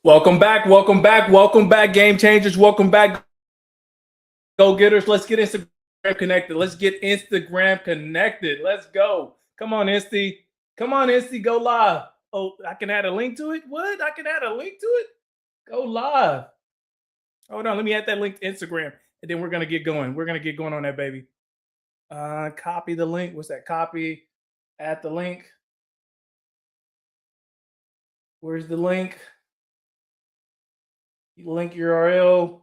Welcome back, game changers. Welcome back, go getters. Let's get Instagram connected. Let's go. Come on, Insty. Go live. Oh, I can add a link to it. What? I can add a link to it? Go live. Hold on, let me add that link to Instagram, and then we're gonna get going. We're gonna get going on that, baby. Copy the link. What's that? Copy. Add the link. Where's the link? Link URL.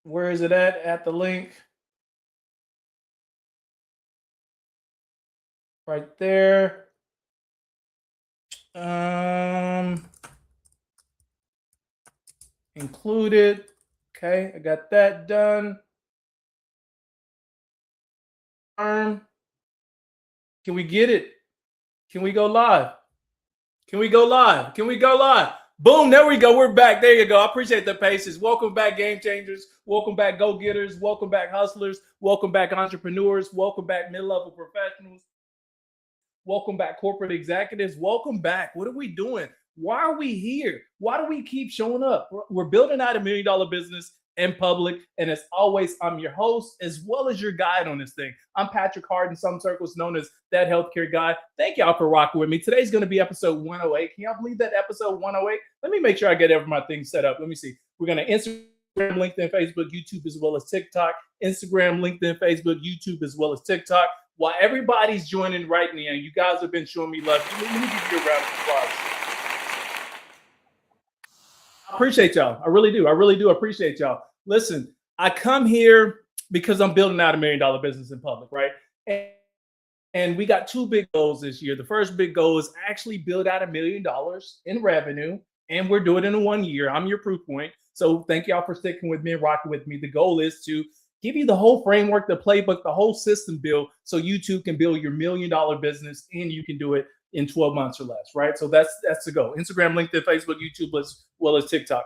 Where is it at the link? Right there. Included. Okay, I got that done. Can we get it? Can we go live? Boom, there we go. We're back. There you go. I appreciate the patience. Welcome back, game changers. Welcome back, go-getters. Welcome back, hustlers. Welcome back, entrepreneurs. Welcome back, mid-level professionals. Welcome back, corporate executives. Welcome back. What are we doing? Why are we here? Why do we keep showing up? We're building out $1 million business in public. And as always, I'm your host as well as your guide on this thing. I'm Patrick Hart, in some circles known as that healthcare guy. Thank y'all for rocking with me. Today's going to be episode 108. Can y'all believe that, episode 108? Let me make sure I get every my things set up. Let me see. We're going to Instagram, LinkedIn, Facebook, YouTube, as well as TikTok. Instagram, LinkedIn, Facebook, YouTube, as well as TikTok. While everybody's joining right now, you guys have been showing me love. Let me give you a round of applause. I appreciate y'all. I really do appreciate y'all. Listen, I come here because I'm building out $1 million business in public, right? And we got two big goals this year. The first big goal is actually build out $1 million in revenue, and we're doing it in 1 year. I'm your proof point. So thank y'all for sticking with me and rocking with me. The goal is to give you the whole framework, the playbook, the whole system build, so you too can build your $1 million business, and you can do it in 12 months or less, right? So that's the goal. Instagram, LinkedIn, Facebook, YouTube, as well as TikTok.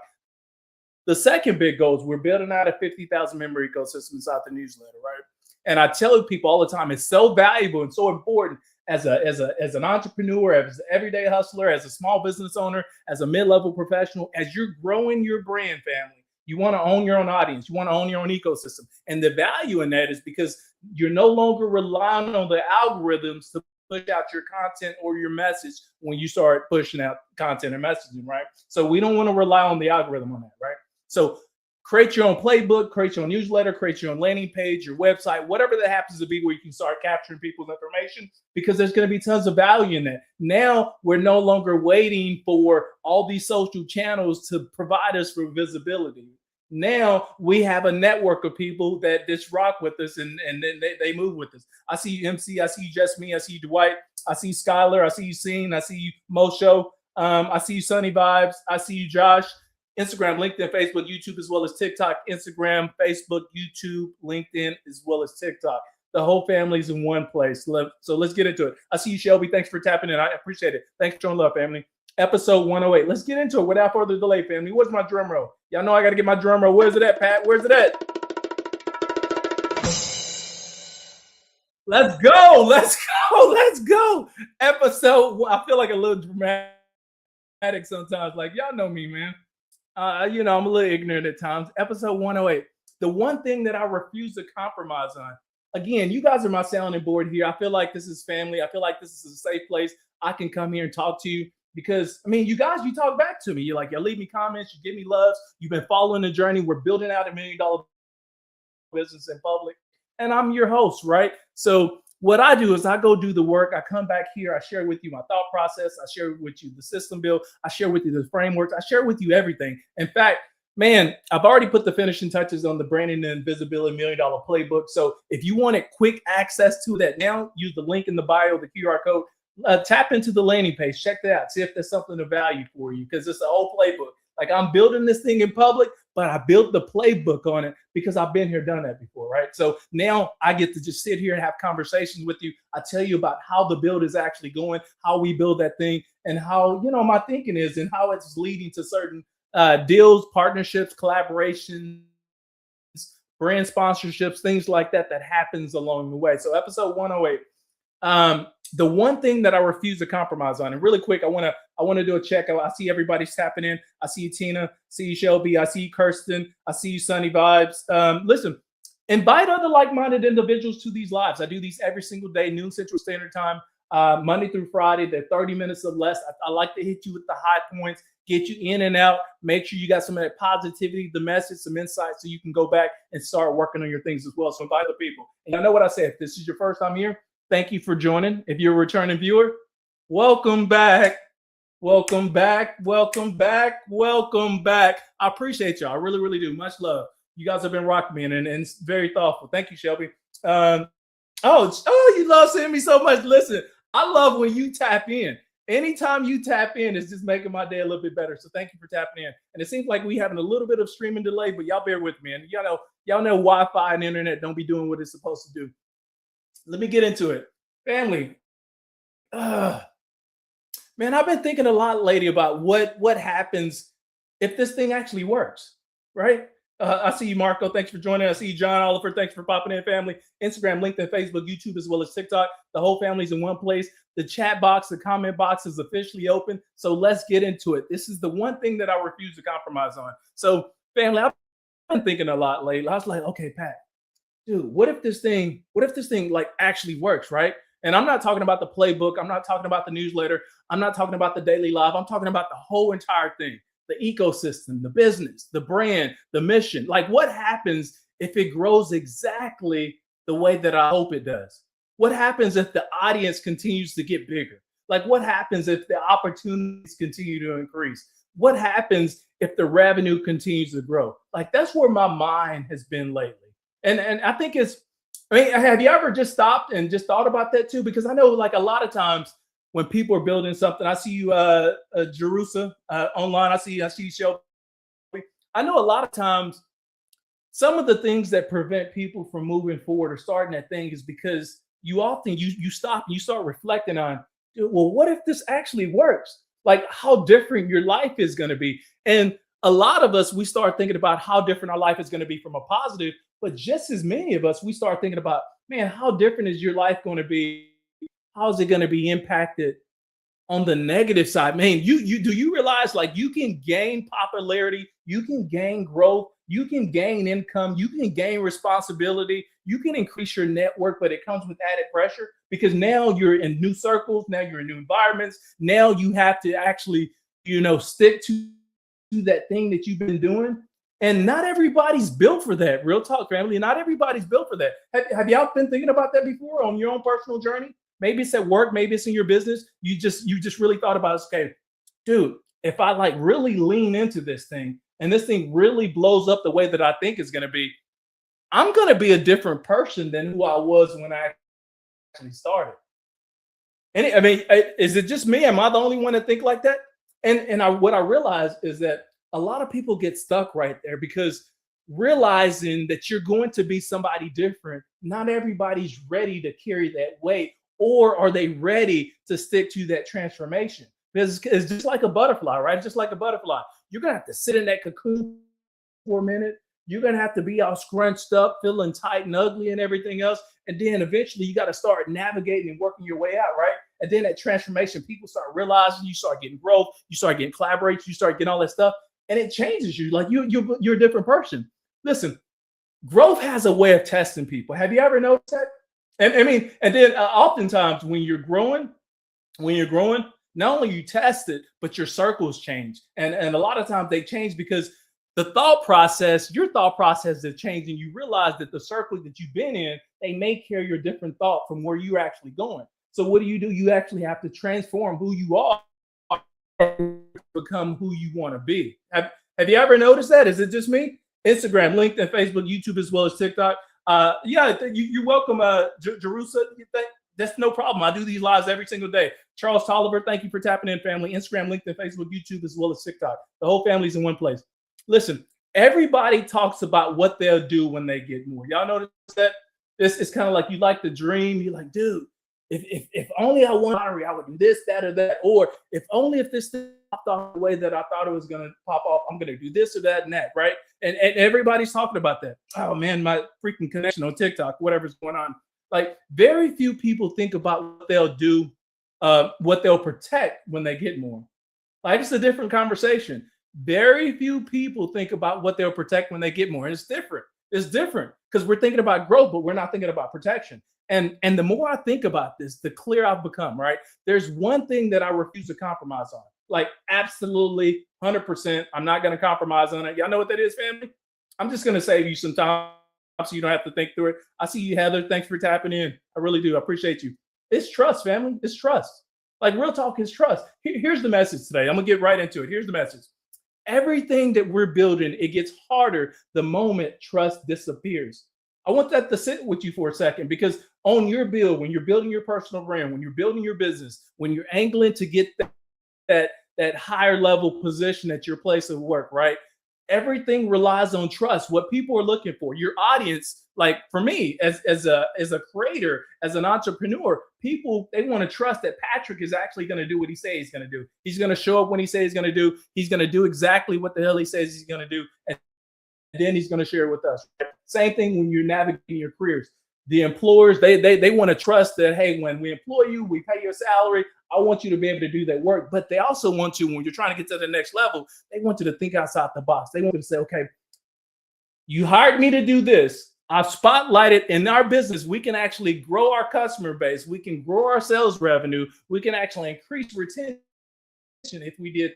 The second big goal is we're building out a 50,000 member ecosystem inside the newsletter, right? And I tell people all the time, it's so valuable and so important as an entrepreneur, as an everyday hustler, as a small business owner, as a mid-level professional, as you're growing your brand, family. You want to own your own audience. You want to own your own ecosystem. And the value in that is because you're no longer relying on the algorithms to push out your content or your message when you start pushing out content and messaging, right? So we don't want to rely on the algorithm on that, right? So create your own playbook, create your own newsletter, create your own landing page, your website, whatever that happens to be, where you can start capturing people's information, because there's going to be tons of value in that. Now we're no longer waiting for all these social channels to provide us for visibility. Now we have a network of people that just rock with us, and then they move with us. I see you, MC. I see you, Just Me. I see you, Dwight. I see you, Skylar. I see you, Scene. I see you, Mosho. I see you, Sunny Vibes. I see you, Josh. Instagram, LinkedIn, Facebook, YouTube, as well as TikTok. Instagram, Facebook, YouTube, LinkedIn, as well as TikTok. The whole family's in one place. So let's get into it. I see you, Shelby. Thanks for tapping in. I appreciate it. Thanks for showing love, family. Episode 108. Let's get into it without further delay, family. Where's my drum roll? Y'all know I got to get my drum roll. Where's it at, Pat? Where's it at? Let's go. Episode, I feel like a little dramatic sometimes. Like, y'all know me, man. I'm a little ignorant at times. Episode 108. The one thing that I refuse to compromise on. Again, you guys are my sounding board here. I feel like this is family. I feel like this is a safe place. I can come here and talk to you because, you guys, you talk back to me. You leave me comments. You give me loves. You've been following the journey. We're building out $1 million business in public. And I'm your host, right? So what I do is I go do the work. I come back here. I share with you my thought process. I share with you the system build. I share with you the frameworks. I share with you everything. In fact, man, I've already put the finishing touches on the branding and visibility $1 million playbook. So if you wanted quick access to that now, use the link in the bio, the QR code. Tap into the landing page. Check that out. See if there's something of value for you, because it's a whole playbook. Like, I'm building this thing in public, but I built the playbook on it because I've been here, done that before, right? So now I get to just sit here and have conversations with you. I tell you about how the build is actually going, how we build that thing, and how, my thinking is, and how it's leading to certain deals, partnerships, collaborations, brand sponsorships, things like that happens along the way. So episode 108. the one thing that I refuse to compromise on, and really quick, I want to do a check. I see everybody's tapping in. I see you, Tina. I see you, Shelby. I see you, Kirsten. I see you, Sunny Vibes. Listen, invite other like-minded individuals to these lives. I do these every single day, noon Central Standard Time, Monday through Friday. They're 30 minutes or less. I like to hit you with the high points, get you in and out. Make sure you got some of that positivity, the message, some insight, so you can go back and start working on your things as well. So invite other people. And I know what I said. If this is your first time here, thank you for joining. If you're a returning viewer, welcome back. Welcome back. Welcome back. Welcome back. I appreciate y'all. I really, really do. Much love. You guys have been rocking me, and it's very thoughtful. Thank you, Shelby. You love seeing me so much. Listen, I love when you tap in. Anytime you tap in, it's just making my day a little bit better. So thank you for tapping in. And it seems like we having a little bit of streaming delay, but y'all bear with me. And y'all know Wi-Fi and internet don't be doing what it's supposed to do. Let me get into it. Family. Man, I've been thinking a lot lately about what happens if this thing actually works, right? I see you, Marco. Thanks for joining. I see you, John Oliver. Thanks for popping in, family. Instagram, LinkedIn, Facebook, YouTube, as well as TikTok. The whole family's in one place. The chat box, the comment box is officially open. So let's get into it. This is the one thing that I refuse to compromise on. So, family, I've been thinking a lot lately. I was like, okay, Pat, dude, what if this thing like actually works, right? And I'm not talking about the playbook. I'm not talking about the newsletter. I'm not talking about the daily live. I'm talking about the whole entire thing. The ecosystem, the business, the brand, the mission. Like, what happens if it grows exactly the way that I hope it does? What happens if the audience continues to get bigger? Like, what happens if the opportunities continue to increase? What happens if the revenue continues to grow? Like, that's where my mind has been lately. And I think have you ever just stopped and just thought about that too? Because I know, like, a lot of times when people are building something, I see you, Jerusa, online. I see you, Shelby. I know a lot of times some of the things that prevent people from moving forward or starting that thing is because you often you stop and you start reflecting on, well, what if this actually works? Like, how different your life is going to be. And a lot of us, we start thinking about how different our life is going to be from a positive, but just as many of us, we start thinking about, man, how different is your life going to be? How's it going to be impacted on the negative side? Man, do you realize, like, you can gain popularity, you can gain growth, you can gain income, you can gain responsibility, you can increase your network, but it comes with added pressure because now you're in new circles, now you're in new environments, now you have to actually, stick to that thing that you've been doing. And not everybody's built for that. Real talk, family. Not everybody's built for that. Have y'all been thinking about that before on your own personal journey? Maybe it's at work, maybe it's in your business. You just really thought about, okay, dude, if I like really lean into this thing and this thing really blows up the way that I think it's going to be, I'm going to be a different person than who I was when I actually started. And is it just me? Am I the only one that think like that? And what I realized is that a lot of people get stuck right there because realizing that you're going to be somebody different, not everybody's ready to carry that weight. Or are they ready to stick to that transformation? Because it's just like a butterfly, right? Just like a butterfly. You're going to have to sit in that cocoon for a minute. You're going to have to be all scrunched up, feeling tight and ugly and everything else. And then eventually you got to start navigating and working your way out, right? And then that transformation, people start realizing, you start getting growth, you start getting collaboration, you start getting all that stuff. And it changes you. Like you're a different person. Listen, growth has a way of testing people. Have you ever noticed that? And then oftentimes when you're growing, not only you test it, but your circles change. And a lot of times they change because your thought process is changing. You realize that the circle that you've been in, they may carry a different thought from where you're actually going. So what do? You actually have to transform who you are to become who you want to be. Have you ever noticed that? Is it just me? Instagram, LinkedIn, Facebook, YouTube, as well as TikTok. You're welcome, Jerusa. That's no problem. I do these lives every single day. Charles Tolliver, thank you for tapping in, family. Instagram, LinkedIn, Facebook, YouTube, as well as TikTok. The whole family's in one place. Listen, everybody talks about what they'll do when they get more. Y'all notice that? It's kind of like you like the dream. You're like, dude, if only I won lottery, I would do this, that, or that. Or if this thing popped off the way that I thought it was going to pop off, I'm going to do this or that and that, right? And everybody's talking about that. Oh, man, my freaking connection on TikTok, whatever's going on. Like very few people think about what they'll do, what they'll protect when they get more. Like it's a different conversation. Very few people think about what they'll protect when they get more. And it's different. It's different because we're thinking about growth, but we're not thinking about protection. And the more I think about this, the clearer I've become, right? There's one thing that I refuse to compromise on. Like absolutely 100%. I'm not going to compromise on it. Y'all know what that is, family? I'm just going to save you some time so you don't have to think through it. I see you, Heather. Thanks for tapping in. I really do. I appreciate you. It's trust, family. It's trust. Like real talk is trust. Here's the message today. I'm going to get right into it. Here's the message. Everything that we're building, it gets harder the moment trust disappears. I want that to sit with you for a second because on your build, when you're building your personal brand, when you're building your business, when you're angling to get that higher level position at your place of work, right? Everything relies on trust. What people are looking for, your audience, like for me as a creator, as an entrepreneur, people, they want to trust that Patrick is actually going to do what he says he's going to do. He's going to show up when he says he's going to do. He's going to do exactly what the hell he says he's going to do, and then he's going to share it with us. Same thing when you're navigating your careers. The employers, they want to trust that, hey, when we employ you, we pay you a salary. I want you to be able to do that work. But they also want you, when you're trying to get to the next level, they want you to think outside the box. They want you to say, okay, you hired me to do this. I've spotlighted in our business, we can actually grow our customer base. We can grow our sales revenue. We can actually increase retention if we did.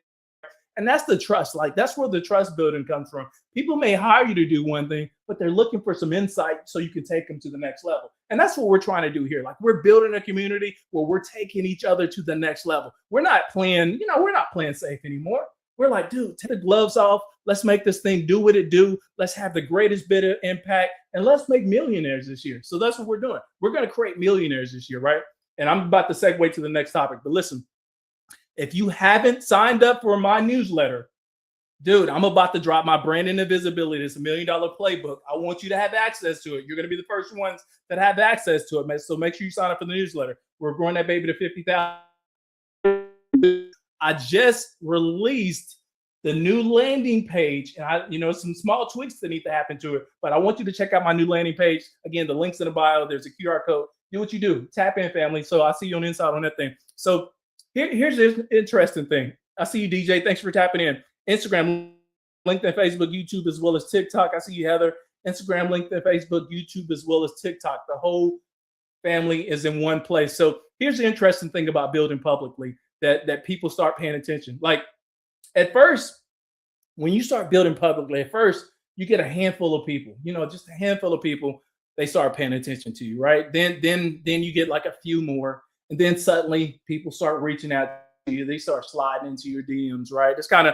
And that's the trust. Like that's where the trust building comes from. People may hire you to do one thing, but they're looking for some insight so you can take them to the next level. And that's what we're trying to do here. Like we're building a community where we're taking each other to the next level. We're not playing, we're not playing safe anymore. We're like, dude, take the gloves off. Let's make this thing do what it do. Let's have the greatest bit of impact and let's make millionaires this year. So that's what we're doing. We're going to create millionaires this year, right? And I'm about to segue to the next topic, but listen, if you haven't signed up for my newsletter, dude, I'm about to drop my branding and visibility. It's $1 million playbook. I want you to have access to it. You're going to be the first ones that have access to it. So make sure you sign up for the newsletter. We're growing that baby to 50,000. I just released the new landing page, and some small tweaks that need to happen to it. But I want you to check out my new landing page. Again, the link's in the bio. There's a QR code. Do what you do. Tap in, family. So I'll see you on the inside on that thing. So here's the interesting thing. I see you, DJ. Thanks for tapping in. Instagram, LinkedIn, Facebook, YouTube, as well as TikTok. I see you, Heather. Instagram, LinkedIn, Facebook, YouTube, as well as TikTok. The whole family is in one place. So here's the interesting thing about building publicly that people start paying attention. Like at first, when you start building publicly, at first you get a handful of people, just a handful of people, they start paying attention to you, right? Then you get like a few more. And then suddenly people start reaching out to you. They start sliding into your DMs, right? That's kind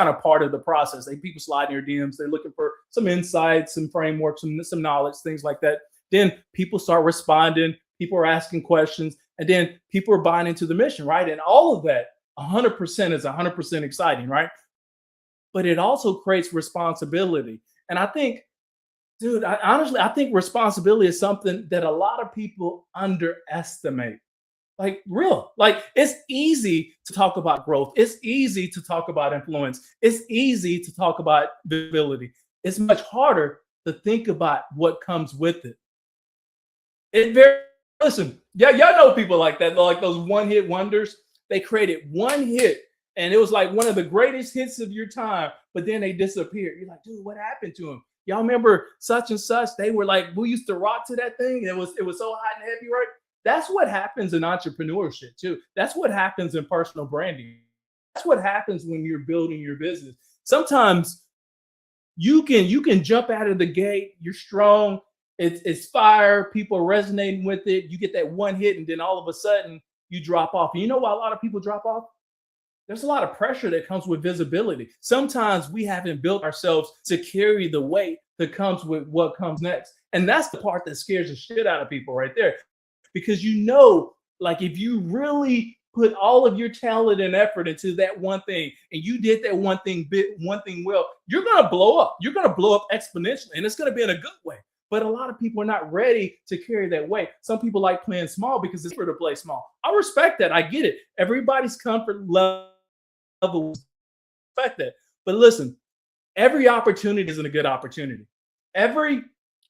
of part of the process. People slide in your DMs. They're looking for some insights, some frameworks, some knowledge, things like that. Then people start responding. People are asking questions. And then people are buying into the mission, right? And all of that, 100% is 100% exciting, right? But it also creates responsibility. And I think, dude, I think responsibility is something that a lot of people underestimate. Like it's easy to talk about growth. It's easy to talk about influence. It's easy to talk about visibility. It's much harder to think about what comes with it. Listen, yeah, y'all know people like that, like those one-hit wonders. They created one hit and it was like one of the greatest hits of your time, but then they disappeared. You're like, dude, what happened to them? Y'all remember such and such? They were like, we used to rock to that thing. It was so hot and heavy, right? That's what happens in entrepreneurship too. That's what happens in personal branding. That's what happens when you're building your business. Sometimes you can jump out of the gate. You're strong. It's fire. People are resonating with it. You get that one hit, and then all of a sudden you drop off. And you know why a lot of people drop off? There's a lot of pressure that comes with visibility. Sometimes we haven't built ourselves to carry the weight that comes with what comes next. And that's the part that scares the shit out of people right there. Because like if you really put all of your talent and effort into that one thing, and you did that one thing well, you're gonna blow up. You're gonna blow up exponentially, and it's gonna be in a good way. But a lot of people are not ready to carry that weight. Some people like playing small because it's fair to play small. I respect that. I get it. Everybody's comfort level, respect that. But listen, every opportunity isn't a good opportunity. Every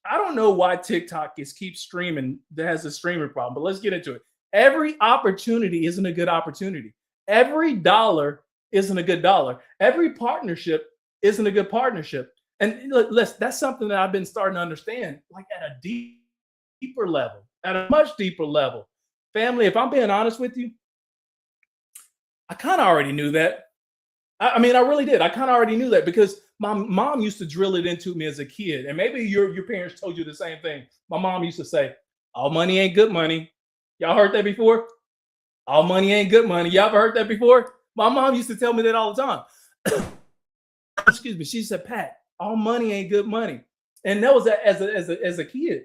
I don't know why TikTok keeps streaming. That has a streaming problem, but let's get into it. Every opportunity isn't a good opportunity. Every dollar isn't a good dollar. Every partnership isn't a good partnership. And listen, that's something that I've been starting to understand, like at a deeper level, at a much deeper level. Family, if I'm being honest with you, I kind of already knew that. I mean, I really did. I kind of already knew that because my mom used to drill it into me as a kid. And maybe your parents told you the same thing. My mom used to say, all money ain't good money. Y'all heard that before? All money ain't good money. Y'all ever heard that before? My mom used to tell me that all the time. Excuse me. She said, Pat, all money ain't good money. And that was as a kid.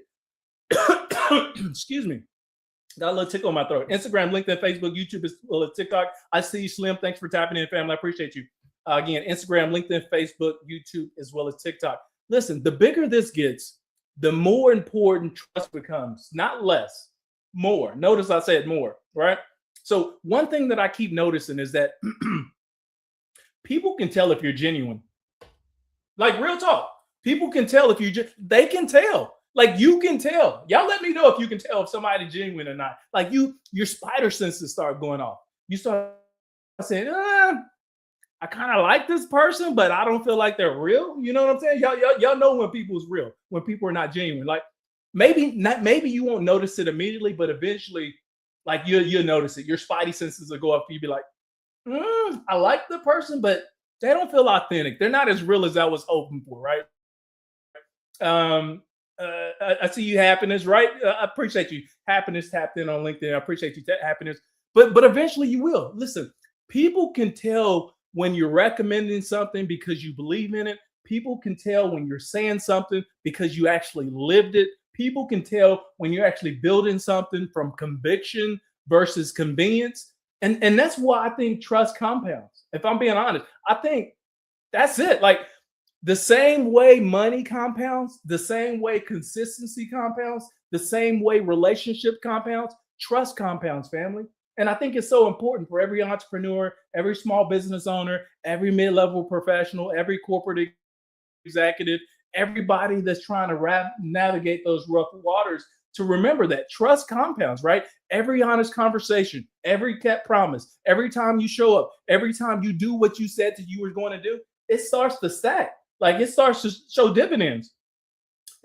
Excuse me. Got a little tickle in my throat. Instagram, LinkedIn, Facebook, YouTube, as well as TikTok. I see you, Slim. Thanks for tapping in, family. I appreciate you. Again, Instagram, LinkedIn, Facebook, YouTube, as well as TikTok. Listen, the bigger this gets, the more important trust becomes, not less, more. Notice I said more, right? So one thing that I keep noticing is that people can tell if you're genuine. Like real talk. People can tell if they can tell. Like you can tell. Y'all let me know if you can tell if somebody's genuine or not. Like your spider senses start going off. You start saying, I kind of like this person, but I don't feel like they're real. You know what I'm saying? Y'all know when people's real, when people are not genuine. Like maybe you won't notice it immediately, but eventually, like you'll notice it. Your spidey senses will go up. You'll be like, I like the person, but they don't feel authentic. They're not as real as I was hoping for, right? I see you, happiness, right? I appreciate you. Happiness tapped in on LinkedIn. I appreciate you, happiness. But eventually you will. Listen, people can tell when you're recommending something because you believe in it. People can tell when you're saying something because you actually lived it. People can tell when you're actually building something from conviction versus convenience. And that's why I think trust compounds. If I'm being honest, I think that's it. Like the same way money compounds, the same way consistency compounds, the same way relationship compounds, trust compounds, family. And I think it's so important for every entrepreneur, every small business owner, every mid-level professional, every corporate executive, everybody that's trying to navigate those rough waters to remember that trust compounds, right? Every honest conversation, every kept promise, every time you show up, every time you do what you said that you were going to do, it starts to stack. Like it starts to show dividends.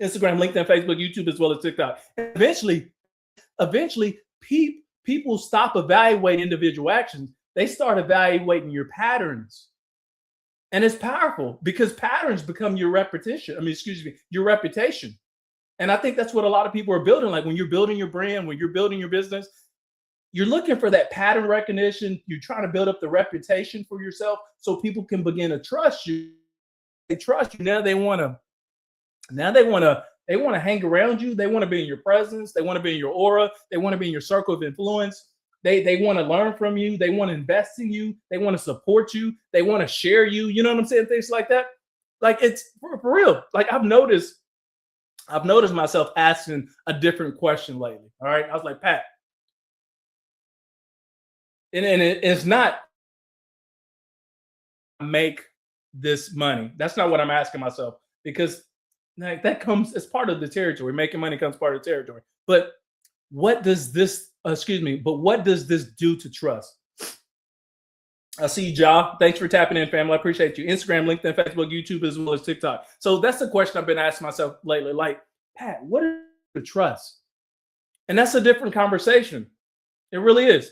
Instagram, LinkedIn, Facebook, YouTube, as well as TikTok. And eventually, people stop evaluating individual actions. They start evaluating your patterns. And it's powerful because patterns become your reputation. Your reputation. And I think that's what a lot of people are building. Like when you're building your brand, when you're building your business, you're looking for that pattern recognition. You're trying to build up the reputation for yourself so people can begin to trust you. They trust you. Now they want to hang around you. They want to be in your presence. They want to be in your aura. They want to be in your circle of influence. They want to learn from you. They want to invest in you. They want to support you. They want to share you. You know what I'm saying? Things like that. Like it's for real. Like I've noticed myself asking a different question lately. All right. I was like, Pat, and it's not make this money. That's not what I'm asking myself because like that comes as part of the territory. Making money comes part of the territory. But what does this, what does this do to trust? I see you, Ja. Thanks for tapping in, family. I appreciate you. Instagram, LinkedIn, Facebook, YouTube, as well as TikTok. So that's the question I've been asking myself lately. Like, Pat, what is the trust? And that's a different conversation. It really is.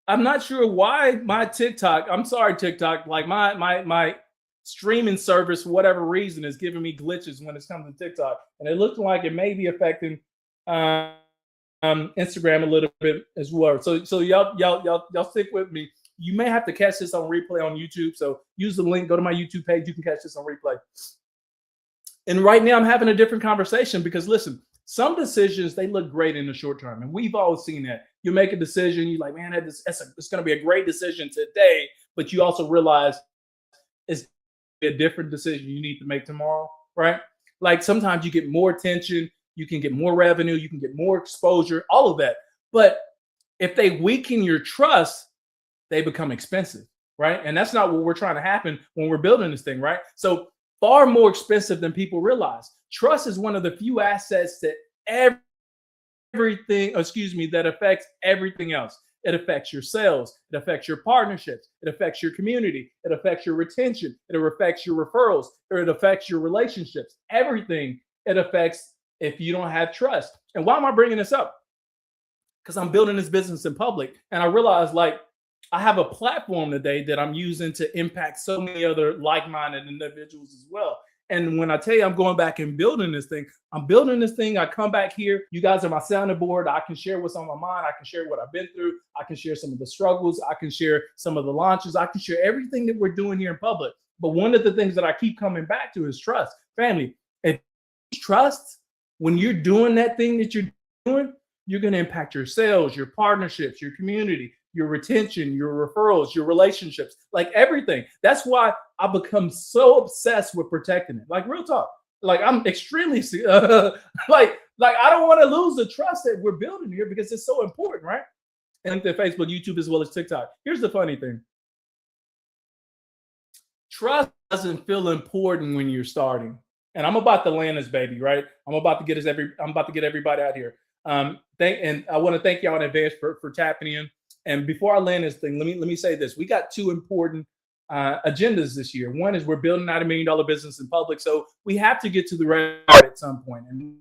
I'm not sure why my TikTok, I'm sorry, TikTok, like my streaming service, for whatever reason, is giving me glitches when it comes to TikTok. And it looks like it may be affecting Instagram a little bit as well. So y'all stick with me. You may have to catch this on replay on YouTube. So use the link, go to my YouTube page. You can catch this on replay. And right now I'm having a different conversation because listen, some decisions, they look great in the short term. And we've all seen that. You make a decision, you're like, man, it's going to be a great decision today. But you also realize it's a different decision you need to make tomorrow, right? Like sometimes you get more attention, you can get more revenue, you can get more exposure, all of that. But if they weaken your trust, they become expensive, right? And that's not what we're trying to happen when we're building this thing, right? So far more expensive than people realize. Trust is one of the few assets that that affects everything else. It affects your sales. It affects your partnerships. It affects your community. It affects your retention. It affects your referrals, or it affects your relationships. Everything it affects if you don't have trust. And why am I bringing this up? Because I'm building this business in public, and I realized, like, I have a platform today that I'm using to impact so many other like-minded individuals as well. And when I tell you I'm going back and building this thing, I'm building this thing. I come back here. You guys are my sounding board. I can share what's on my mind. I can share what I've been through. I can share some of the struggles. I can share some of the launches. I can share everything that we're doing here in public. But one of the things that I keep coming back to is trust. Family, if you trust, when you're doing that thing that you're doing, you're going to impact your sales, your partnerships, your community, your retention, your referrals, your relationships, like everything. That's why I become so obsessed with protecting it. Like, real talk. Like, I'm extremely like I don't want to lose the trust that we're building here, because it's so important, right? And the Facebook, YouTube, as well as TikTok. Here's the funny thing. Trust doesn't feel important when you're starting. And I'm about to land this baby, right? I'm about to get everybody out here. And I want to thank y'all in advance for tapping in. And before I land this thing, let me say this. We got two important agendas this year. One is we're building out $1 million business in public. So we have to get to the revenue part at some point, and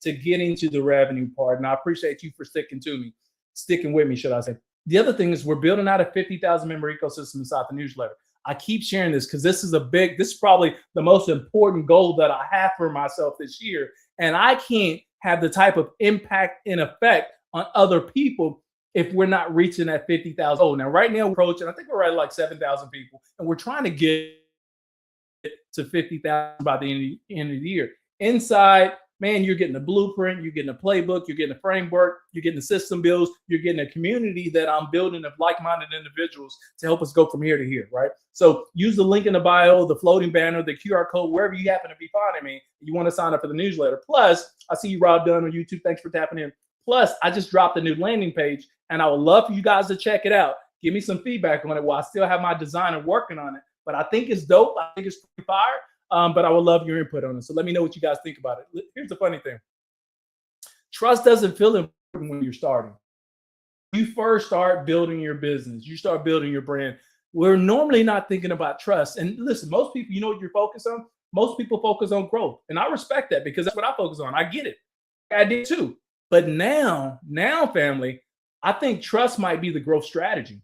to getting to the revenue part. And I appreciate you for sticking with me, should I say. The other thing is we're building out a 50,000 member ecosystem inside the newsletter. I keep sharing this because this is probably the most important goal that I have for myself this year. And I can't have the type of impact and effect on other people if we're not reaching that 50,000. Oh, now right now we're approaching, I think we're at like 7,000 people, and we're trying to get to 50,000 by the end of the year. Inside, man, you're getting a blueprint, you're getting a playbook, you're getting a framework, you're getting the system builds, you're getting a community that I'm building of like-minded individuals to help us go from here to here, right? So use the link in the bio, the floating banner, the QR code, wherever you happen to be finding me. You want to sign up for the newsletter. Plus, I see you, Rob Dunn on YouTube. Thanks for tapping in. Plus, I just dropped a new landing page, and I would love for you guys to check it out. Give me some feedback on it while I still have my designer working on it. But I think it's dope. I think it's pretty fire. But I would love your input on it. So let me know what you guys think about it. Here's the funny thing. Trust doesn't feel important when you're starting. You first start building your business. You start building your brand. We're normally not thinking about trust. And listen, most people, you know what you're focused on? Most people focus on growth. And I respect that, because that's what I focus on. I get it. I did too. But now, family, I think trust might be the growth strategy.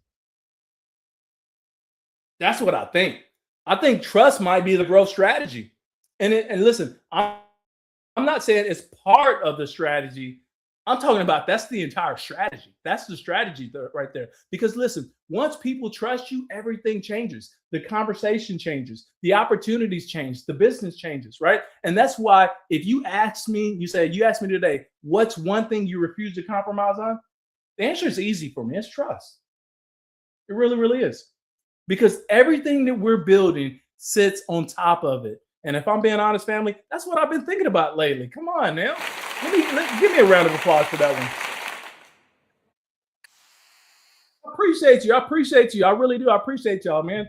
That's what I think. I think trust might be the growth strategy. And listen, I'm not saying it's part of the strategy. I'm talking about that's the entire strategy. That's the strategy right there. Because listen, once people trust you, everything changes. The conversation changes. The opportunities change. The business changes, right? And that's why if you ask me today, what's one thing you refuse to compromise on? The answer is easy for me. It's trust. It really, really is. Because everything that we're building sits on top of it. And if I'm being honest, family, that's what I've been thinking about lately. Come on now. Give me a round of applause for that one. I appreciate you. I really do. I appreciate y'all, man.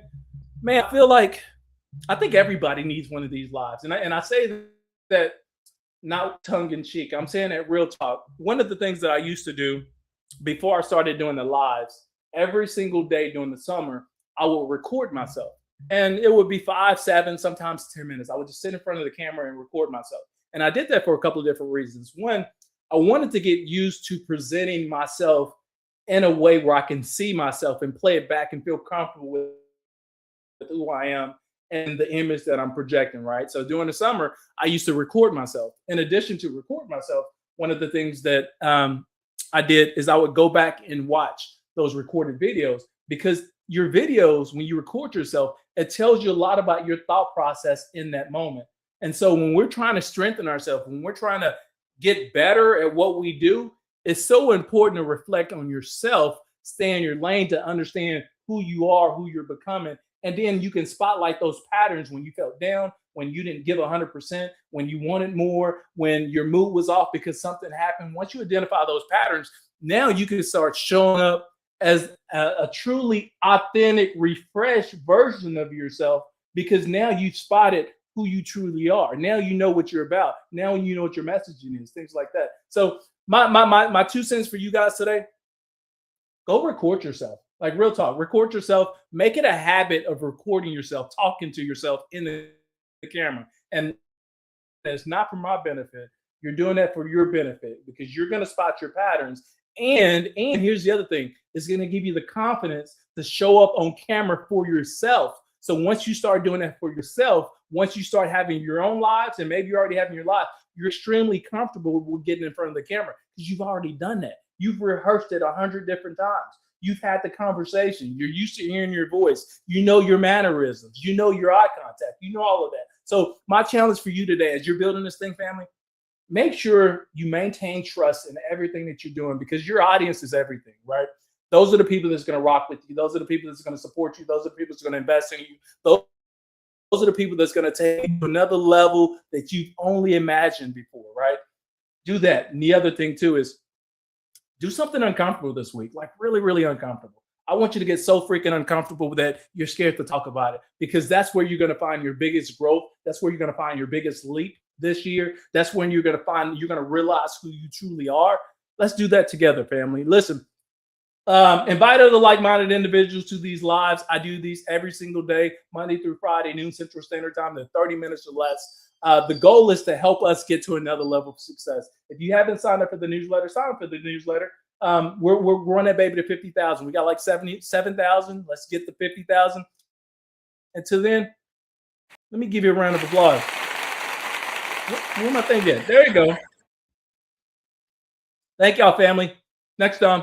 Man, I think everybody needs one of these lives. And I say that not tongue in cheek. I'm saying that real talk. One of the things that I used to do before I started doing the lives, every single day during the summer, I will record myself, and it would be 5, 7, sometimes 10 minutes. I would just sit in front of the camera and record myself. And I did that for a couple of different reasons. One, I wanted to get used to presenting myself in a way where I can see myself and play it back and feel comfortable with who I am and the image that I'm projecting, right? So during the summer, I used to record myself. In addition to record myself, one of the things that I did is I would go back and watch those recorded videos, because your videos, when you record yourself, it tells you a lot about your thought process in that moment. And so when we're trying to strengthen ourselves, when we're trying to get better at what we do, it's so important to reflect on yourself, stay in your lane to understand who you are, who you're becoming. And then you can spotlight those patterns when you felt down, when you didn't give 100%, when you wanted more, when your mood was off because something happened. Once you identify those patterns, now you can start showing up as a truly authentic, refreshed version of yourself, because now you've spotted who you truly are. Now you know what you're about. Now you know what your messaging is, things like that. So my 2 cents for you guys today, go record yourself. Like real talk, record yourself. Make it a habit of recording yourself, talking to yourself in the camera. And it's not for my benefit. You're doing that for your benefit because you're going to spot your patterns. And here's the other thing: it's going to give you the confidence to show up on camera for yourself. So once you start doing that for yourself, once you start having your own lives, and maybe you're already having your life, you're extremely comfortable with getting in front of the camera because you've already done that. You've rehearsed it 100 different times. You've had the conversation. You're used to hearing your voice. You know your mannerisms. You know your eye contact. You know all of that. So my challenge for you today, as you're building this thing, family, make sure you maintain trust in everything that you're doing because your audience is everything, right? Those are the people that's going to rock with you. Those are the people that's going to support you. Those are the people that's going to invest in you. Those are the people that's going to take you to another level that you've only imagined before, right? Do that. And the other thing too is do something uncomfortable this week, like really, really uncomfortable. I want you to get so freaking uncomfortable that you're scared to talk about it because that's where you're going to find your biggest growth. That's where you're going to find your biggest leap this year. That's when you're going to realize who you truly are. Let's do that together, family. Listen, invite other like-minded individuals to these lives. I do these every single day, Monday through Friday, noon Central Standard Time. They're 30 minutes or less. The goal is to help us get to another level of success. If you haven't signed up for the newsletter, sign up for the newsletter. We're growing that baby to 50,000. We got like 77,000. Let's get to 50,000. Until then, let me give you a round of applause. Where my thing at? There you go. Thank y'all, family. Next time.